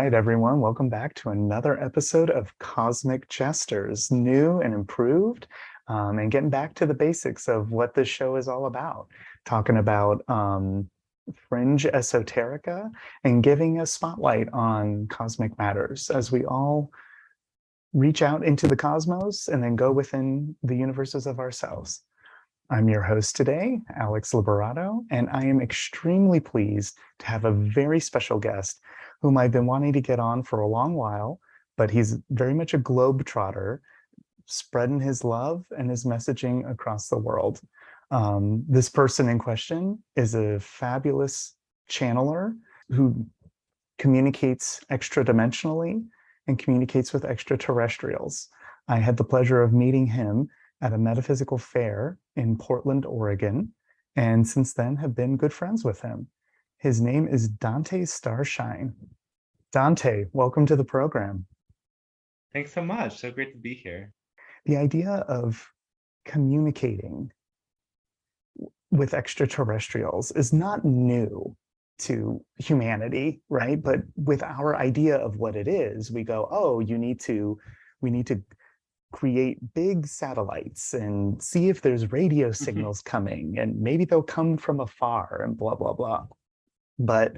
right, everyone, welcome back to another episode of Cosmic Jesters, new and improved, and getting back to the basics of what this show is all about, talking about fringe esoterica and giving a spotlight on cosmic matters as we all reach out into the cosmos and then go within the universes of ourselves. I'm your host today, Alex Liberato, and I am extremely pleased to have a very special guest whom I've been wanting to get on for a long while, but he's very much a globetrotter, spreading his love and his messaging across the world. This person in question is a fabulous channeler who communicates extra-dimensionally and communicates with extraterrestrials. I had the pleasure of meeting him at a metaphysical fair in Portland, Oregon, and since then have been good friends with him. His name is Dante Starshine. Dante, welcome to the program. Thanks so much. So great to be here. The idea of communicating with extraterrestrials is not new to humanity, right? But with our idea of what it is, we go, oh, we need to create big satellites and see if there's radio signals coming, and maybe they'll come from afar and blah, blah, blah. But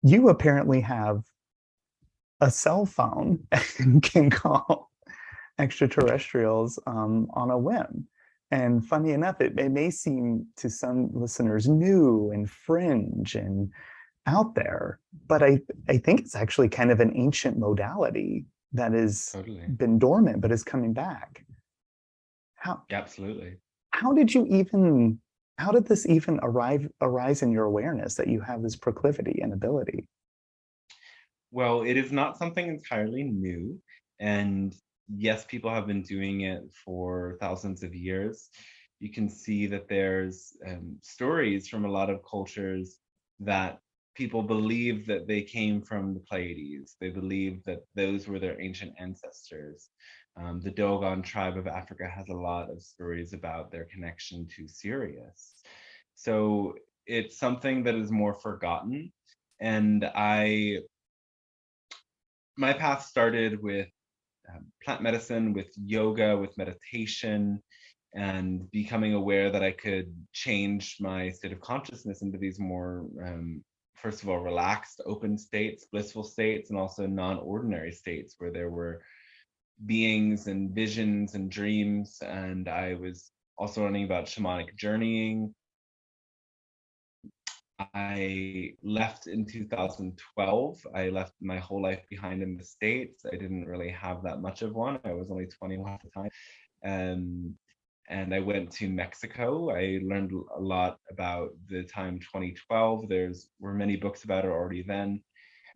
you apparently have a cell phone and can call extraterrestrials on a whim. And funny enough, it may seem to some listeners new and fringe and out there, but I think it's actually kind of an ancient modality that has been dormant but is coming back. Absolutely. How did this even arise in your awareness that you have this proclivity and ability? Well, it is not something entirely new. And yes, people have been doing it for thousands of years. You can see that there's stories from a lot of cultures that people believe that they came from the Pleiades. They believe that those were their ancient ancestors. The Dogon tribe of Africa has a lot of stories about their connection to Sirius. So it's something that is more forgotten. And my path started with plant medicine, with yoga, with meditation, and becoming aware that I could change my state of consciousness into these more, first of all, relaxed, open states, blissful states, and also non-ordinary states where there were beings and visions and dreams. And I was also learning about shamanic journeying. I left in 2012. I left my whole life behind in the States. I didn't really have that much of one. I was only 21 at the time. And I went to Mexico. I learned a lot about the time 2012. Were many books about it already then,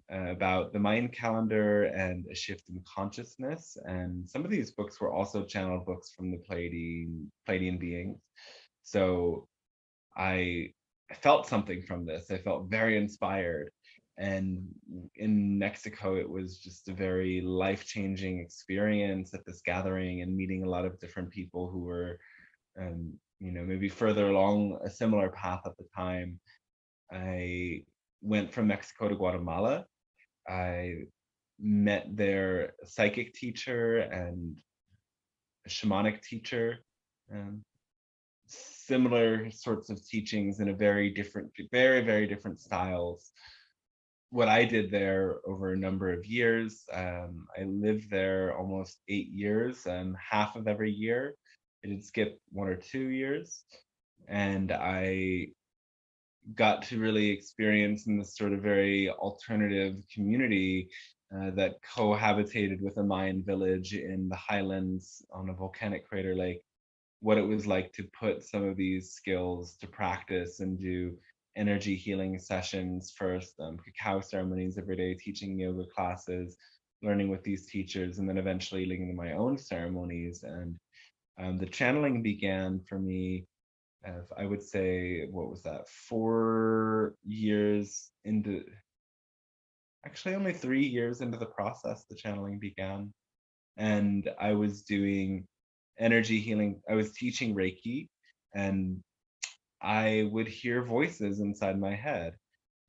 about the Mayan calendar and a shift in consciousness. And some of these books were also channeled books from the Pleiadian beings. So I felt something from this. I felt very inspired. And in Mexico, it was just a very life-changing experience at this gathering and meeting a lot of different people who were, maybe further along a similar path at the time. I went from Mexico to Guatemala. I met their psychic teacher and a shamanic teacher. Similar sorts of teachings in a very, very different styles. What I did there over a number of years, I lived there almost 8 years, half of every year. I did skip 1 or 2 years, and I got to really experience in this sort of very alternative community that cohabitated with a Mayan village in the highlands on a volcanic crater lake, what it was like to put some of these skills to practice and do energy healing sessions first, cacao ceremonies every day, teaching yoga classes, learning with these teachers, and then eventually leading my own ceremonies. And the channeling began for me, I would say, what was that, 4 years into, actually only 3 years into the process, the channeling began. And I was doing energy healing. I was teaching Reiki, and I would hear voices inside my head.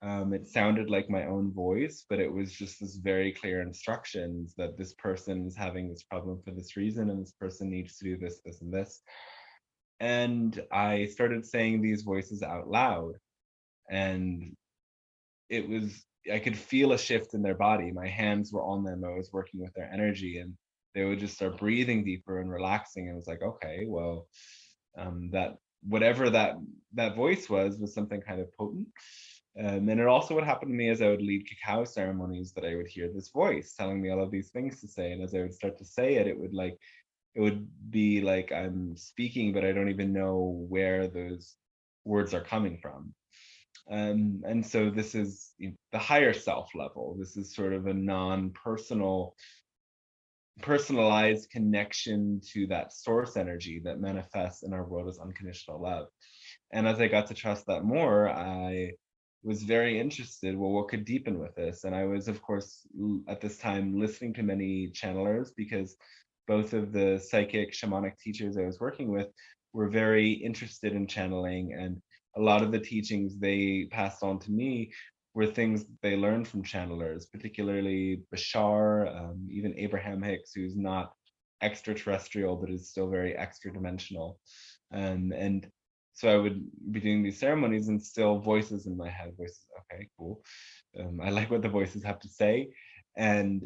It sounded like my own voice, but it was just this very clear instructions that this person is having this problem for this reason, and this person needs to do this, this, and this. And I started saying these voices out loud, and it was, I could feel a shift in their body. My hands were on them. I was working with their energy, and they would just start breathing deeper and relaxing. And it was like, okay, well, that whatever that voice was something kind of potent. And it also would happen to me as I would lead cacao ceremonies, that I would hear this voice telling me all of these things to say. And as I would start to say it, it would be like I'm speaking, but I don't even know where those words are coming from. And so this is the higher self level. This is sort of a non-personal, personalized connection to that source energy that manifests in our world as unconditional love. And as I got to trust that more, I was very interested, well, what could deepen with this? And I was, of course, at this time listening to many channelers, because both of the psychic shamanic teachers I was working with were very interested in channeling. And a lot of the teachings they passed on to me were things that they learned from channelers, particularly Bashar, even Abraham Hicks, who's not extraterrestrial, but is still very extra dimensional. And so I would be doing these ceremonies and still voices in my head, voices, okay, cool. I like what the voices have to say. And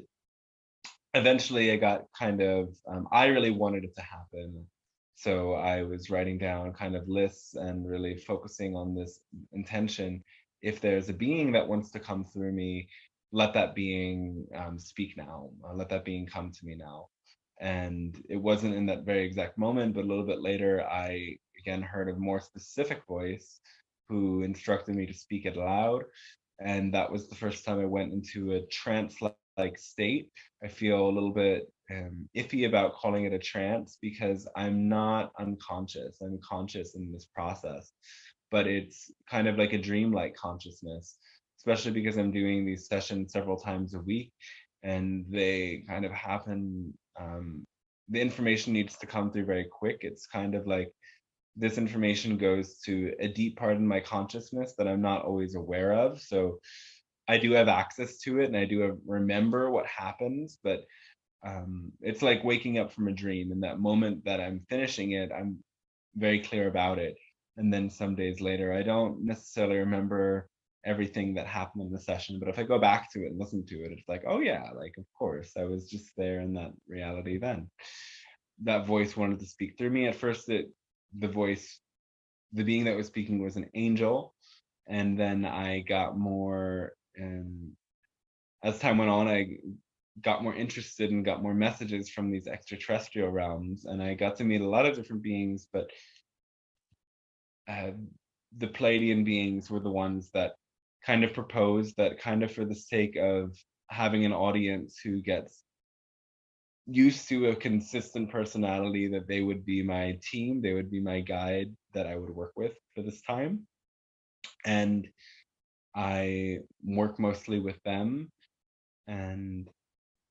eventually I got kind of, I really wanted it to happen. So I was writing down kind of lists and really focusing on this intention. If there's a being that wants to come through me, let that being speak now. Let that being come to me now. And it wasn't in that very exact moment, but a little bit later, I again heard a more specific voice who instructed me to speak it aloud. And that was the first time I went into a trance like state. I feel a little bit iffy about calling it a trance, because I'm not unconscious. I'm conscious in this process, but it's kind of like a dreamlike consciousness, especially because I'm doing these sessions several times a week, and they kind of happen. The information needs to come through very quick. It's kind of like this information goes to a deep part in my consciousness that I'm not always aware of. So I do have access to it, and I do remember what happens, but it's like waking up from a dream. In that moment that I'm finishing it, I'm very clear about it. And then some days later, I don't necessarily remember everything that happened in the session, but if I go back to it and listen to it, it's like, oh yeah, like, of course, I was just there in that reality then. That voice wanted to speak through me. At first, the voice, the being that was speaking was an angel. And then I got more, as time went on, I got more interested and got more messages from these extraterrestrial realms. And I got to meet a lot of different beings, but the Pleiadian beings were the ones that kind of proposed that, kind of for the sake of having an audience who gets used to a consistent personality, that they would be my team, they would be my guide that I would work with for this time. And I work mostly with them, and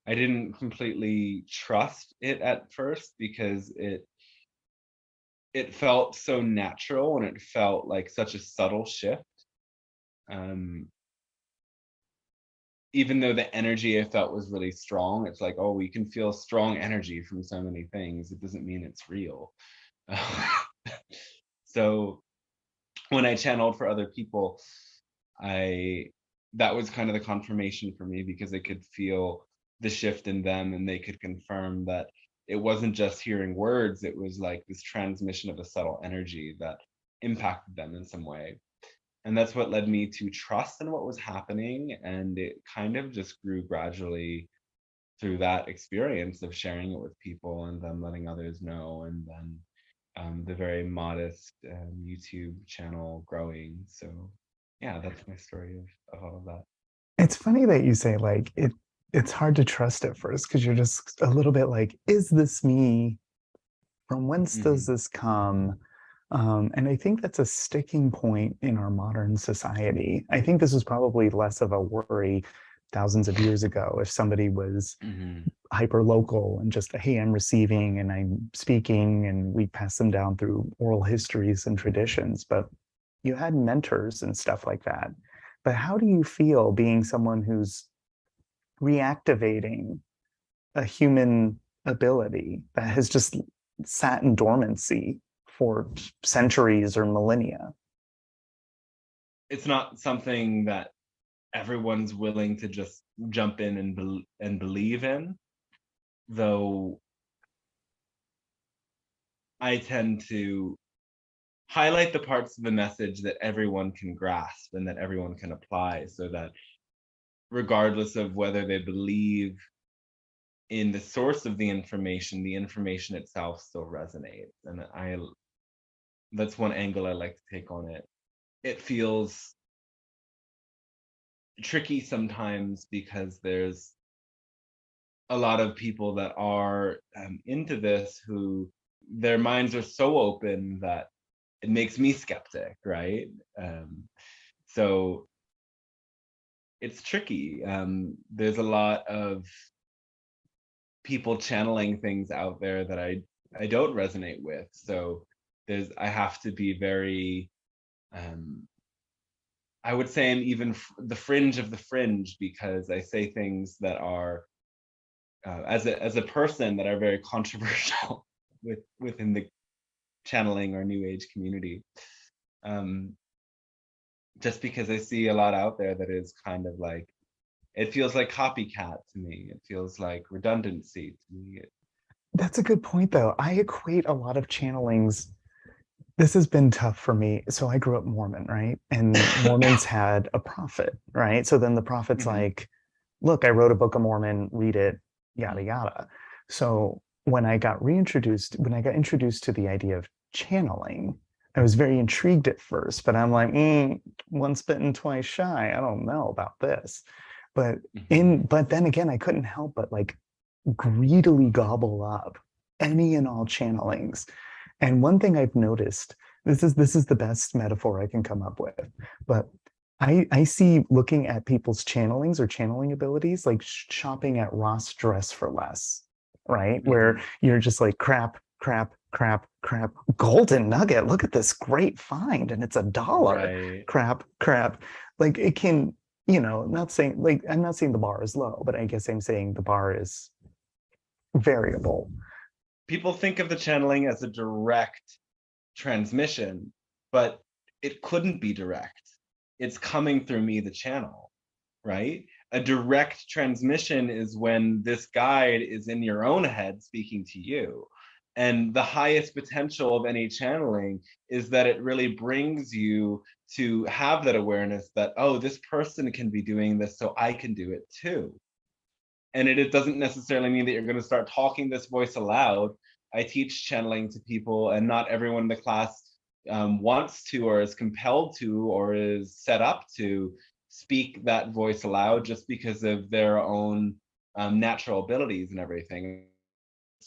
I didn't completely trust it at first, because it felt so natural, and it felt like such a subtle shift. Um, Even though the energy I felt was really strong, it's like, oh, we can feel strong energy from so many things. It doesn't mean it's real. So when I channeled for other people, I that was kind of the confirmation for me, because I could feel the shift in them, and they could confirm that it wasn't just hearing words, it was like this transmission of a subtle energy that impacted them in some way. And that's what led me to trust in what was happening, and it kind of just grew gradually through that experience of sharing it with people and then letting others know, and then the very modest YouTube channel growing. So yeah, that's my story of all of that. It's funny that you say like it's hard to trust at first because you're just a little bit like, is this me? From whence does Hmm. this come? And I think that's a sticking point in our modern society. I think this was probably less of a worry thousands of years ago if somebody was Hmm. hyper local and just, hey, I'm receiving and I'm speaking, and we pass them down through oral histories and traditions. But you had mentors and stuff like that. But how do you feel being someone who's reactivating a human ability that has just sat in dormancy for centuries or millennia? It's not something that everyone's willing to just jump in and believe in, though I tend to highlight the parts of the message that everyone can grasp and that everyone can apply, so that regardless of whether they believe in the source of the information itself still resonates. And that's one angle I like to take on it. It feels tricky sometimes because there's a lot of people that are into this who their minds are so open that it makes me skeptic, right? So it's tricky. There's a lot of people channeling things out there that I don't resonate with. So I have to be very I would say I'm even the fringe of the fringe, because I say things that are as a person that are very controversial within the channeling or new age community. Um, just because I see a lot out there that is kind of like, it feels like copycat to me. It feels like redundancy to me. That's a good point, though. I equate a lot of channelings. This has been tough for me. So I grew up Mormon, right? And Mormons had a prophet, right? So then the prophet's Mhm. like, look, I wrote a Book of Mormon, read it, yada, Mhm. yada. So when I got introduced to the idea of channeling, I was very intrigued at first, but I'm like, once bitten, twice shy. I don't know about this. But Mhm. but then again, I couldn't help but like greedily gobble up any and all channelings. And one thing I've noticed, this is the best metaphor I can come up with, but I see looking at people's channelings or channeling abilities like shopping at Ross Dress for Less, right? Where Mhm. you're just like crap, crap, crap, crap, golden nugget. Look at this great find, and it's $1. Right. Crap, crap. Like it can, not saying like I'm not saying the bar is low, but I guess I'm saying the bar is variable. People think of the channeling as a direct transmission, but it couldn't be direct. It's coming through me, the channel, right? A direct transmission is when this guide is in your own head speaking to you. And the highest potential of any channeling is that it really brings you to have that awareness that, oh, this person can be doing this, so I can do it too. And it doesn't necessarily mean that you're going to start talking this voice aloud. I teach channeling to people, and not everyone in the class wants to, or is compelled to, or is set up to speak that voice aloud just because of their own natural abilities and everything.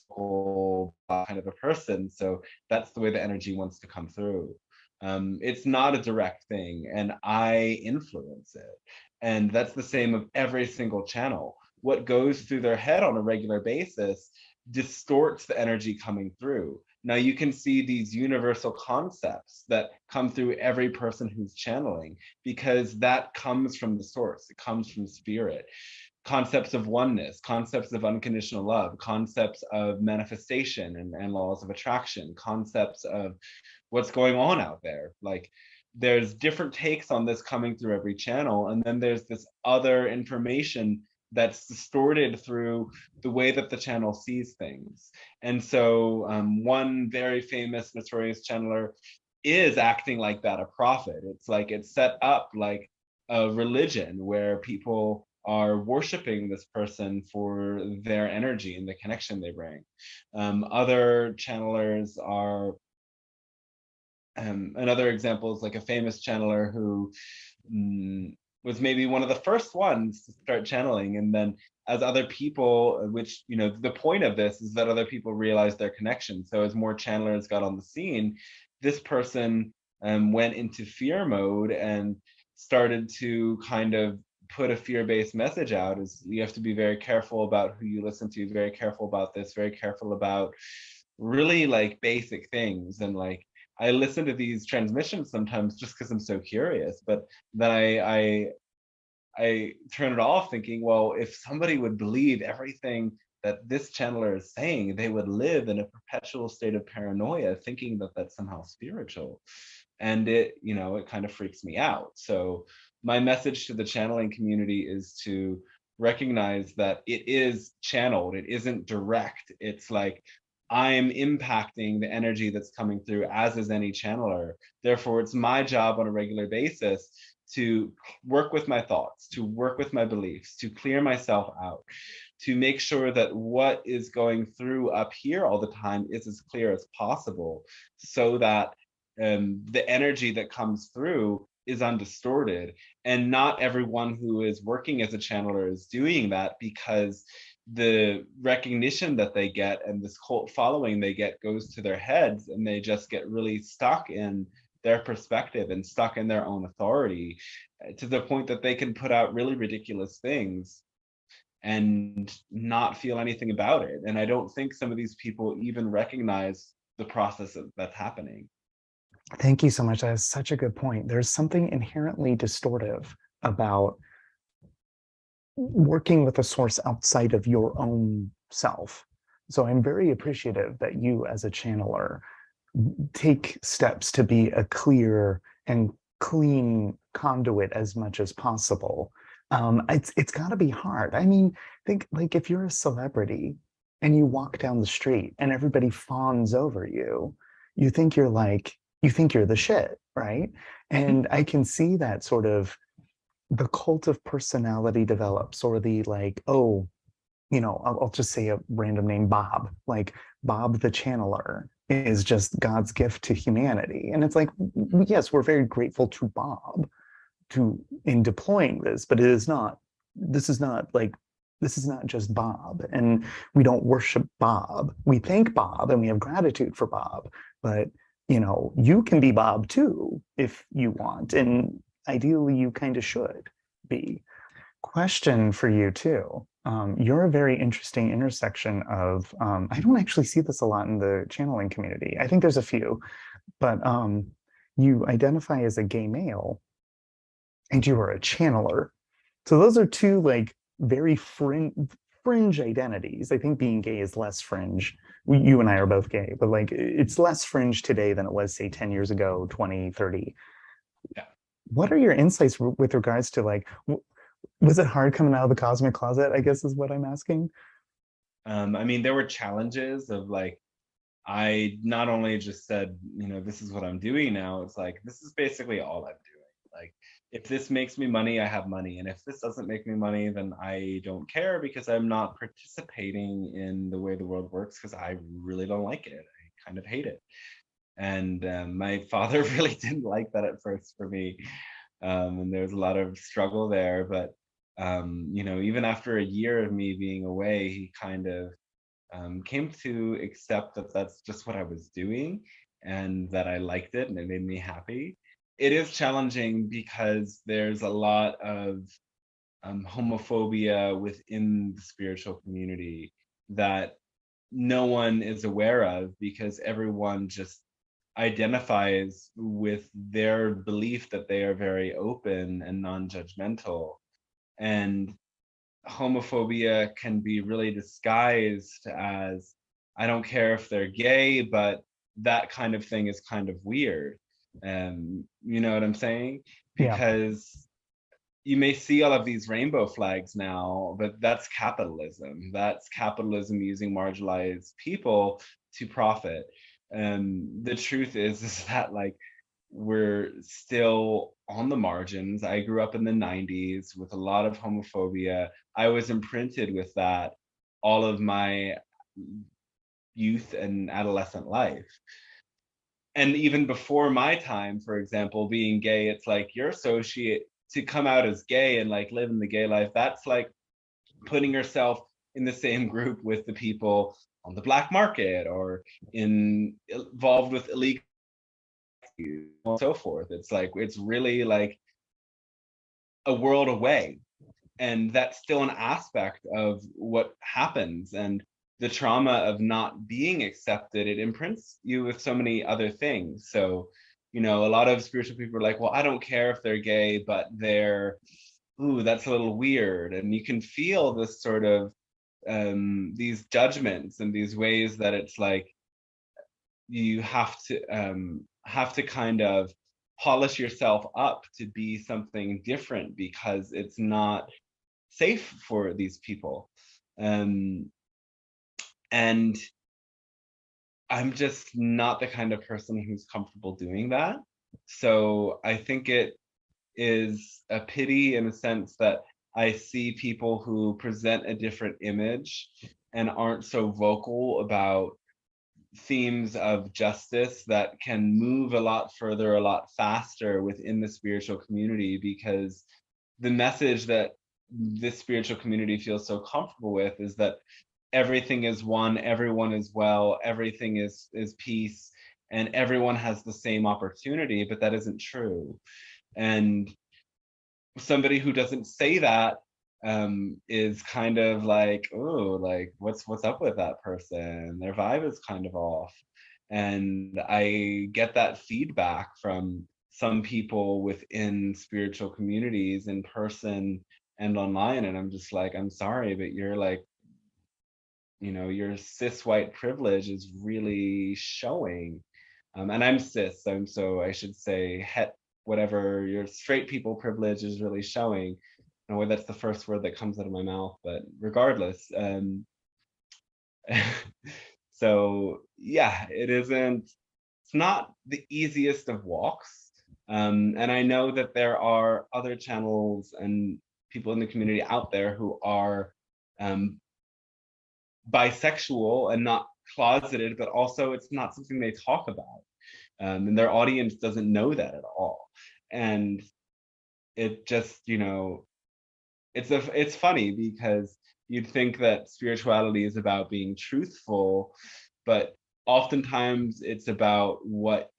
Whole kind of a person, so that's the way the energy wants to come through. It's not a direct thing, and I influence it, and that's the same of every single channel. What goes through their head on a regular basis distorts the energy coming through. Now you can see these universal concepts that come through every person who's channeling, because that comes from the source, it comes from spirit. Concepts of oneness, concepts of unconditional love, concepts of manifestation and laws of attraction, concepts of what's going on out there. Like there's different takes on this coming through every channel. And then there's this other information that's distorted through the way that the channel sees things. And so one very famous notorious channeler is acting like that, a prophet. It's like it's set up like a religion where people are worshiping this person for their energy and the connection they bring. Other channelers are another example is like a famous channeler who was maybe one of the first ones to start channeling, and then as other people, which the point of this is that other people realize their connection. So as more channelers got on the scene, this person went into fear mode and started to kind of put a fear-based message out. Is you have to be very careful about who you listen to, very careful about this, very careful about really like basic things, and like I listen to these transmissions sometimes just because I'm so curious, but then I turn it off thinking, well, if somebody would believe everything that this channeler is saying, they would live in a perpetual state of paranoia, thinking that that's somehow spiritual. And it kind of freaks me out. So my message to the channeling community is to recognize that it is channeled. It isn't direct. It's like I'm impacting the energy that's coming through, as is any channeler. Therefore, it's my job on a regular basis to work with my thoughts, to work with my beliefs, to clear myself out, to make sure that what is going through up here all the time is as clear as possible, so that the energy that comes through is undistorted. And not everyone who is working as a channeler is doing that, because the recognition that they get and this cult following they get goes to their heads, and they just get really stuck in their perspective and stuck in their own authority, to the point that they can put out really ridiculous things and not feel anything about it. And I don't think some of these people even recognize the process that's happening. Thank you so much. That is such a good point. There's something inherently distortive about working with a source outside of your own self. So I'm very appreciative that you, as a channeler, take steps to be a clear and clean conduit as much as possible. It's got to be hard. I mean, think like if you're a celebrity and you walk down the street and everybody fawns over you, you think you're the shit, right? And I can see that sort of the cult of personality develops, or the like, oh, I'll just say a random name, Bob. Like Bob the channeler is just God's gift to humanity. And it's like, yes, we're very grateful to Bob in deploying this, but this is not just Bob. And we don't worship Bob. We thank Bob and we have gratitude for Bob. But you can be Bob too if you want. And ideally you kind of should be. Question for you too. You're a very interesting intersection of, I don't actually see this a lot in the channeling community. I think there's a few, but you identify as a gay male and you are a channeler. So those are two like very fringe identities. I think being gay is less fringe. You and I are both gay, but like it's less fringe today than it was, say, 10 years ago, 20, 30. Yeah. What are your insights with regards to like, was it hard coming out of the cosmic closet, I guess is what I'm asking? I mean, there were challenges of like, I not only just said, this is what I'm doing now, it's like, this is basically all I'm doing. Like, if this makes me money, I have money. And if this doesn't make me money, then I don't care, because I'm not participating in the way the world works, because I really don't like it. I kind of hate it. And my father really didn't like that at first for me. And there was a lot of struggle there. But, even after a year of me being away, he kind of came to accept that that's just what I was doing, and that I liked it and it made me happy. It is challenging because there's a lot of homophobia within the spiritual community that no one is aware of, because everyone just identifies with their belief that they are very open and non-judgmental. And homophobia can be really disguised as, I don't care if they're gay, but that kind of thing is kind of weird. You know what I'm saying? Yeah. Because you may see all of these rainbow flags now, but that's capitalism. That's capitalism using marginalized people to profit. And the truth is that like, we're still on the margins. I grew up in the 90s with a lot of homophobia. I was imprinted with that all of my youth and adolescent life. And even before my time, for example, being gay, it's like you're associate to come out as gay and like live in the gay life. That's like putting yourself in the same group with the people on the black market or involved with illegal and so forth. It's like, it's really like a world away. And that's still an aspect of what happens. And the trauma of not being accepted, it imprints you with so many other things. So, you know, a lot of spiritual people are like, well, I don't care if they're gay, but they're, ooh, that's a little weird. And you can feel this sort of these judgments and these ways that it's like you have to kind of polish yourself up to be something different because it's not safe for these people. And I'm just not the kind of person who's comfortable doing that. So I think it is a pity in a sense that I see people who present a different image and aren't so vocal about themes of justice that can move a lot further, a lot faster within the spiritual community, because the message that this spiritual community feels so comfortable with is that everything is one, everyone is well, everything is peace, and everyone has the same opportunity, but that isn't true. And somebody who doesn't say that is kind of like, oh, like what's up with that person? Their vibe is kind of off. And I get that feedback from some people within spiritual communities in person and online. And I'm just like, I'm sorry, but you're like, you know, your cis white privilege is really showing. And I'm cis, so I should say het, whatever your straight people privilege is really showing. In a way, that's the first word that comes out of my mouth, but regardless. So yeah, it's not the easiest of walks. And I know that there are other channels and people in the community out there who are bisexual and not closeted, but also it's not something they talk about. And their audience doesn't know that at all. And it just, you know, it's funny because you'd think that spirituality is about being truthful, but oftentimes it's about what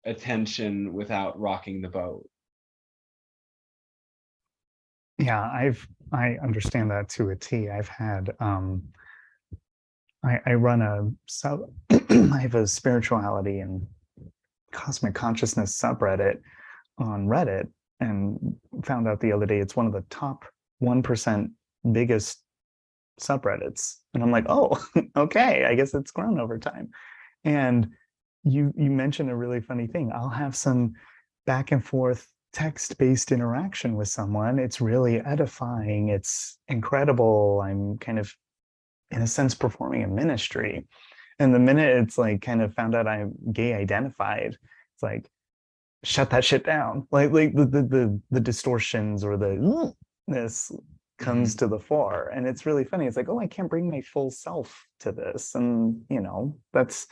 attention without rocking the boat. Yeah, I understand that to a T. I've had I run a sub I have a spirituality and cosmic consciousness subreddit on Reddit, and found out the other day it's one of the top 1% biggest subreddits. And I'm like, oh, okay, I guess it's grown over time. And you mentioned a really funny thing. I'll have some back and forth text-based interaction with someone. It's really edifying. It's incredible. I'm kind of, in a sense, performing a ministry. And the minute it's like kind of found out I'm gay identified, it's like, shut that shit down. Like the distortions or the this comes to the fore. And it's really funny. It's like, oh, I can't bring my full self to this. And you know, that's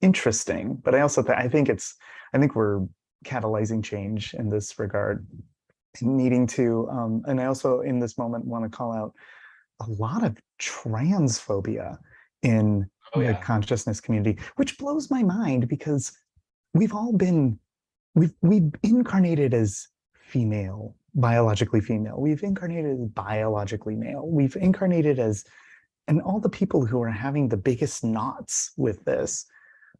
interesting. But I also I think we're catalyzing change in this regard, needing to and I also in this moment want to call out a lot of transphobia in the consciousness community, which blows my mind because we've all been we've incarnated as female, biologically female. We've incarnated as biologically male. We've incarnated as, and all the people who are having the biggest knots with this,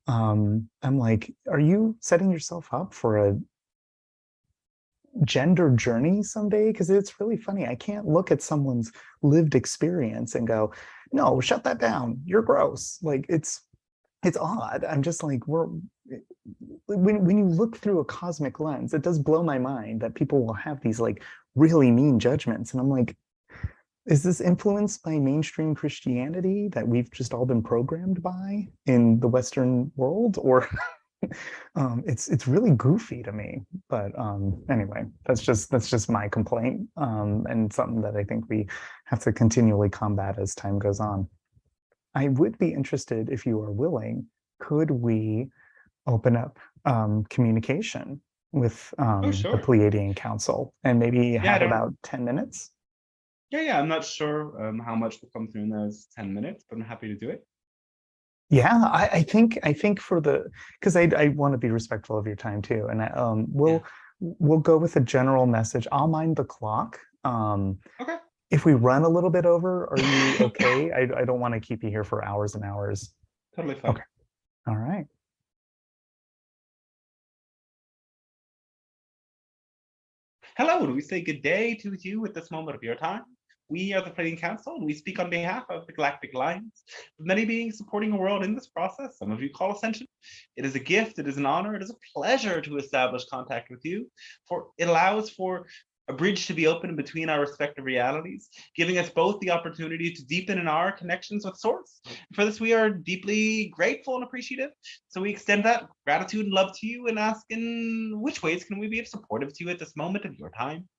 I'm like, are you setting yourself up for a gender journey someday? Because it's really funny. I can't look at someone's lived experience and go, no, shut that down. You're gross. Like it's odd. I'm just like, when you look through a cosmic lens, it does blow my mind that people will have these like really mean judgments. And I'm like, is this influenced by mainstream Christianity that we've just all been programmed by in the Western world? Or it's really goofy to me. But anyway, that's just my complaint, and something that I think we have to continually combat as time goes on. I would be interested, if you are willing, could we open up communication with the Pleiadian Council and maybe have about 10 minutes? Yeah, I'm not sure how much will come through in those 10 minutes, but I'm happy to do it. Yeah, I think for the, because I want to be respectful of your time too, and we'll go with a general message. I'll mind the clock. Okay. If we run a little bit over, are you okay? I don't want to keep you here for hours and hours. Totally fine. Okay. All right. Hello, and we say good day to you at this moment of your time. We are the Pleiadian Council, and we speak on behalf of the Galactic Alliance, with many beings supporting a world in this process. Some of you call ascension. It is a gift, it is an honor, it is a pleasure to establish contact with you, for it allows for a bridge to be opened between our respective realities, giving us both the opportunity to deepen in our connections with Source. For this, we are deeply grateful and appreciative. So we extend that gratitude and love to you and ask, in which ways can we be supportive to you at this moment of your time?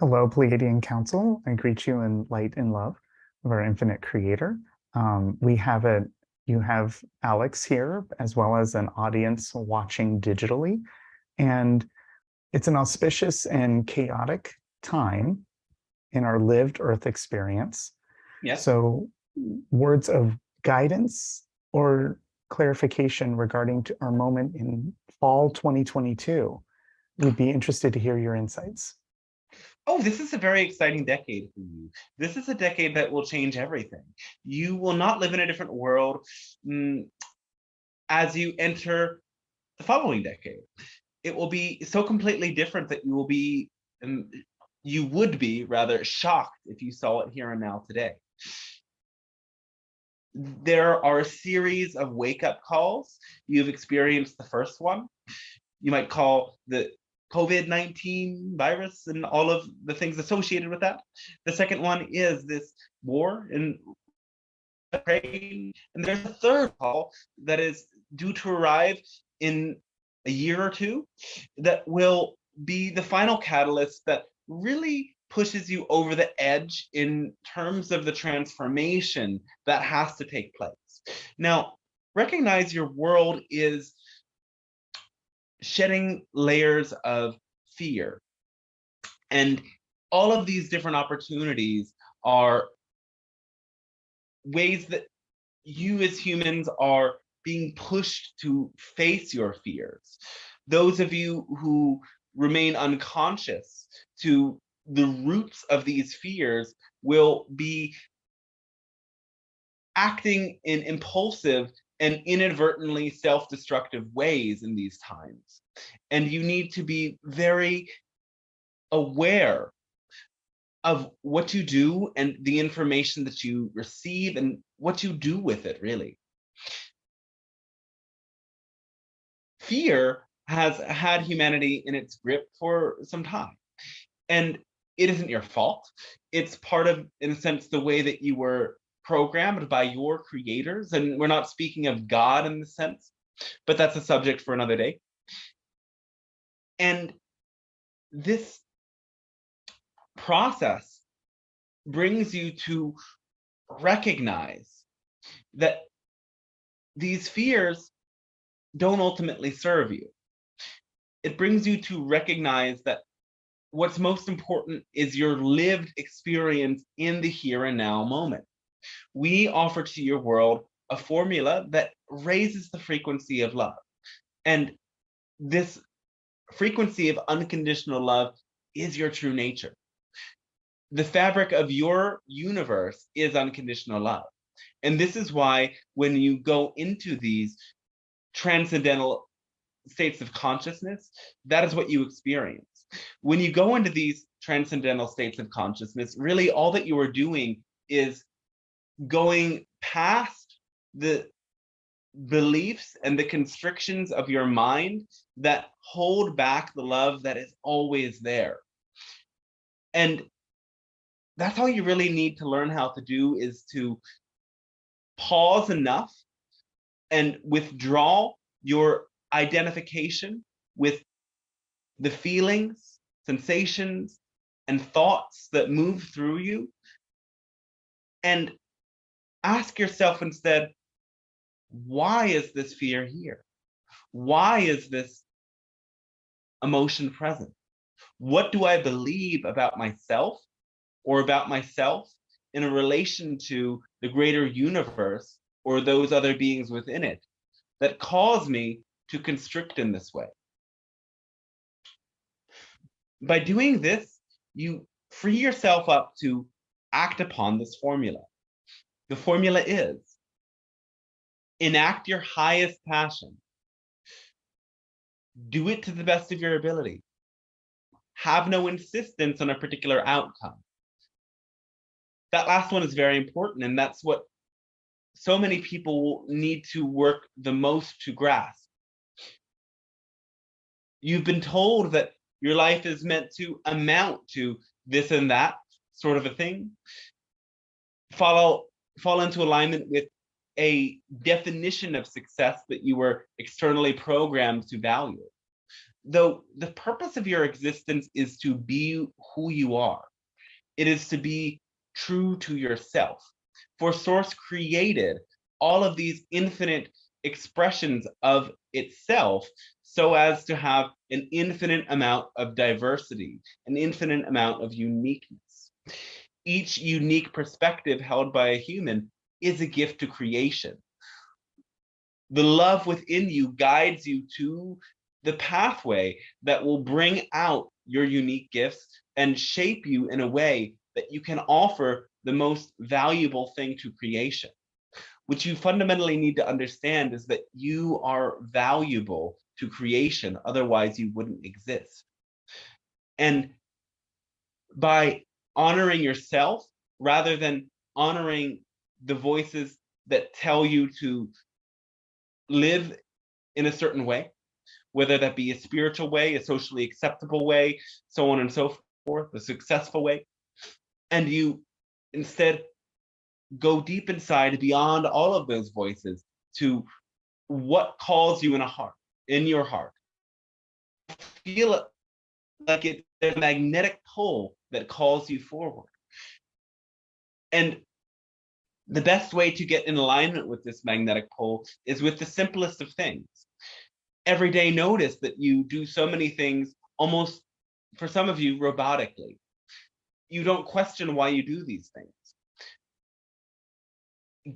Hello, Pleiadian Council. I greet you in light and love of our infinite creator. You have Alex here, as well as an audience watching digitally. And it's an auspicious and chaotic time in our lived Earth experience. Yes. So words of guidance or clarification regarding to our moment in fall 2022. We'd be interested to hear your insights. Oh, this is a very exciting decade for you. This is a decade that will change everything. You will not live in a different world as you enter the following decade. It will be so completely different that you would be rather shocked if you saw it here and now today. There are a series of wake-up calls. You've experienced the first one. You might call the COVID-19 virus and all of the things associated with that. The second one is this war in Ukraine. And there's a third call that is due to arrive in a year or two that will be the final catalyst that really pushes you over the edge in terms of the transformation that has to take place. Now, recognize your world is shedding layers of fear. And all of these different opportunities are ways that you as humans are being pushed to face your fears. Those of you who remain unconscious to the roots of these fears will be acting in impulsive and inadvertently self-destructive ways in these times. And you need to be very aware of what you do and the information that you receive and what you do with it, really. Fear has had humanity in its grip for some time. And it isn't your fault. It's part of, in a sense, the way that you were programmed by your creators. And we're not speaking of God in the sense, but that's a subject for another day. And this process brings you to recognize that these fears don't ultimately serve you. It brings you to recognize that what's most important is your lived experience in the here and now moment. We offer to your world a formula that raises the frequency of love. And this frequency of unconditional love is your true nature. The fabric of your universe is unconditional love. And this is why when you go into these transcendental states of consciousness, that is what you experience. When you go into these transcendental states of consciousness, really all that you are doing is going past the beliefs and the constrictions of your mind that hold back the love that is always there. And that's all you really need to learn how to do, is to pause enough and withdraw your identification with the feelings, sensations, and thoughts that move through you, and ask yourself instead, why is this fear here? Why is this emotion present? What do I believe about myself or about myself in a relation to the greater universe or those other beings within it that cause me to constrict in this way? By doing this, you free yourself up to act upon this formula. The formula is enact your highest passion. Do it to the best of your ability. Have no insistence on a particular outcome. That last one is very important, and that's what so many people need to work the most to grasp. You've been told that your life is meant to amount to this and that sort of a thing. Fall into alignment with a definition of success that you were externally programmed to value. Though the purpose of your existence is to be who you are. It is to be true to yourself. For Source created all of these infinite expressions of itself so as to have an infinite amount of diversity, an infinite amount of uniqueness. Each unique perspective held by a human is a gift to creation. The love within you guides you to the pathway that will bring out your unique gifts and shape you in a way that you can offer the most valuable thing to creation. What you fundamentally need to understand is that you are valuable to creation, otherwise you wouldn't exist. And by honoring yourself rather than honoring the voices that tell you to live in a certain way, whether that be a spiritual way, a socially acceptable way, so on and so forth, a successful way, and you instead go deep inside beyond all of those voices to what calls you in your heart. Feel it like it's a magnetic pull that calls you forward. And the best way to get in alignment with this magnetic pull is with the simplest of things. Every day, notice that you do so many things, almost for some of you, robotically. You don't question why you do these things.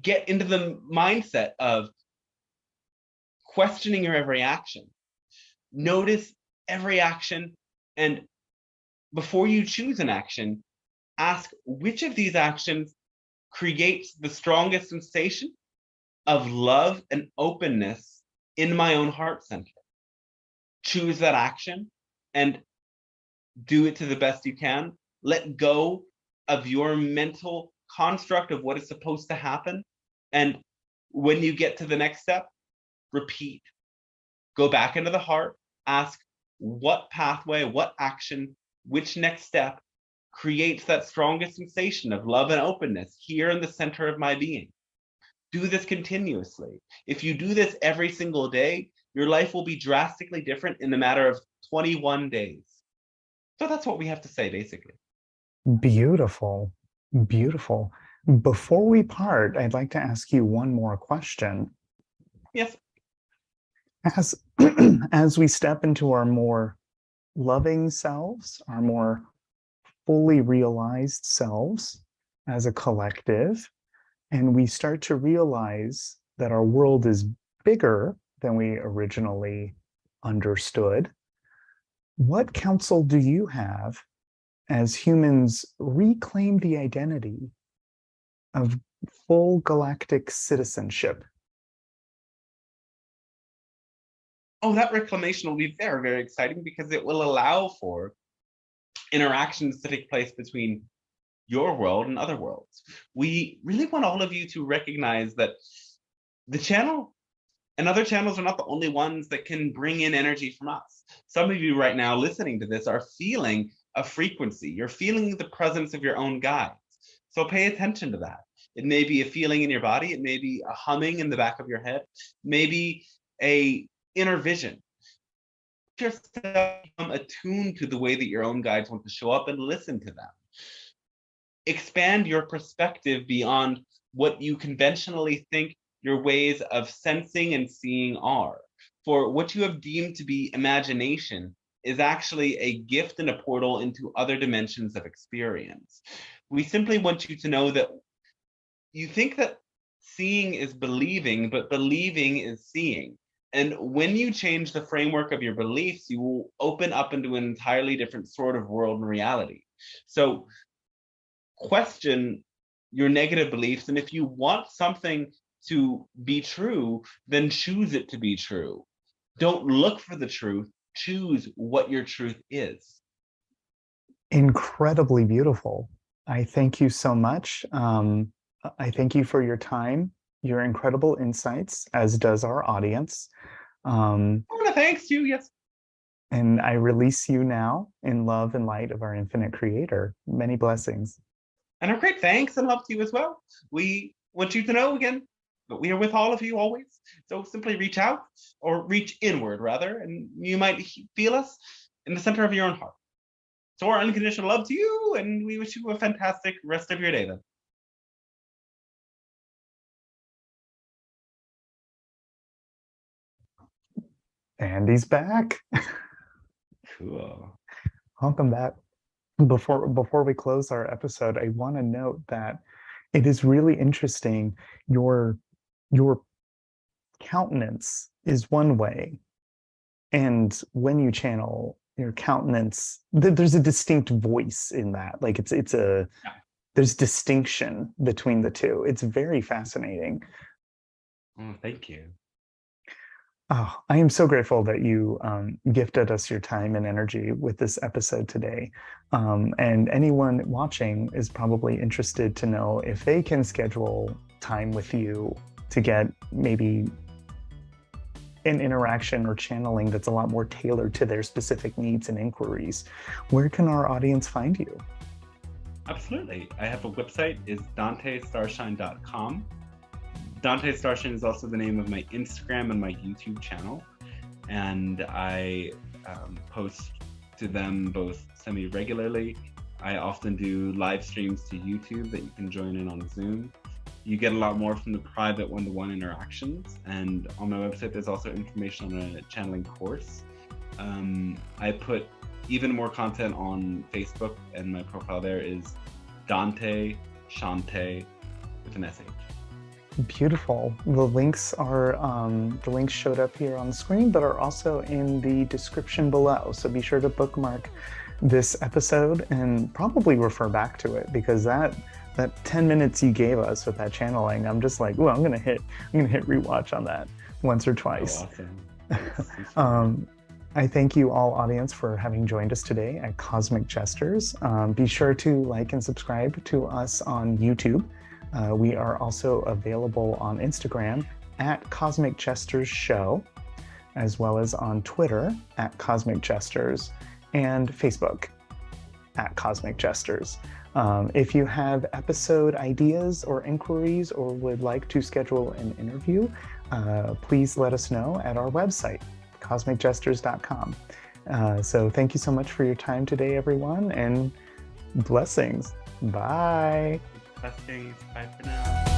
Get into the mindset of questioning your every action. Notice every action, and before you choose an action, ask which of these actions creates the strongest sensation of love and openness in my own heart center. Choose that action and do it to the best you can. Let go of your mental construct of what is supposed to happen. And when you get to the next step, repeat. Go back into the heart, ask what pathway, what action, which next step creates that strongest sensation of love and openness here in the center of my being. Do this continuously. If you do this every single day, your life will be drastically different in the matter of 21 days. So that's what we have to say, basically. Beautiful. Beautiful. Before we part, I'd like to ask you one more question. Yes. As we step into our more loving selves, our more fully realized selves as a collective, and we start to realize that our world is bigger than we originally understood, what counsel do you have as humans reclaim the identity of full galactic citizenship? Oh, that reclamation will be very, very exciting because it will allow for interactions to take place between your world and other worlds. We really want all of you to recognize that the channel and other channels are not the only ones that can bring in energy from us. Some of you right now listening to this are feeling a frequency. You're feeling the presence of your own guides. So pay attention to that. It may be a feeling in your body. It may be a humming in the back of your head. Maybe a inner vision. Just become attuned to the way that your own guides want to show up and listen to them. Expand your perspective beyond what you conventionally think your ways of sensing and seeing are. For what you have deemed to be imagination is actually a gift and a portal into other dimensions of experience. We simply want you to know that you think that seeing is believing, but believing is seeing. And when you change the framework of your beliefs, you will open up into an entirely different sort of world and reality. So question your negative beliefs, and if you want something to be true, then choose it to be true. Don't look for the truth, choose what your truth is. Incredibly beautiful. I thank you so much. I thank you for your time, your incredible insights, as does our audience. Thanks you. Yes. And I release you now in love and light of our infinite creator. Many blessings. And a great thanks and love to you as well. We want you to know again that we are with all of you always. So simply reach out, or reach inward rather, and you might feel us in the center of your own heart. So our unconditional love to you, and we wish you a fantastic rest of your day then. And he's back. Cool. Welcome back. Before we close our episode, I want to note that it is really interesting. Your countenance is one way, and when you channel, your countenance, there's a distinct voice in that. Like there's distinction between the two. It's very fascinating. Oh, thank you. Oh, I am so grateful that you gifted us your time and energy with this episode today. And anyone watching is probably interested to know if they can schedule time with you to get maybe an interaction or channeling that's a lot more tailored to their specific needs and inquiries. Where can our audience find you? Absolutely. I have a website, is dantestarshine.com. Dante Starshine is also the name of my Instagram and my YouTube channel, and I post to them both semi-regularly. I often do live streams to YouTube that you can join in on Zoom. You get a lot more from the private one-to-one interactions, and on my website there's also information on a channeling course. I put even more content on Facebook, and my profile there is Dante Shante with an SH. Beautiful. The links showed up here on the screen, but are also in the description below. So be sure to bookmark this episode and probably refer back to it, because that 10 minutes you gave us with that channeling, I'm just like, oh, I'm gonna hit rewatch on that once or twice. Oh, awesome. I thank you all, audience, for having joined us today at Cosmic Jesters. Be sure to like and subscribe to us on YouTube. We are also available on Instagram at Cosmic Jesters Show, as well as on Twitter at Cosmic Jesters, and Facebook at Cosmic Jesters. If you have episode ideas or inquiries, or would like to schedule an interview, please let us know at our website, cosmicjesters.com. So thank you so much for your time today, everyone, and blessings. Bye. Blessings. Bye for now.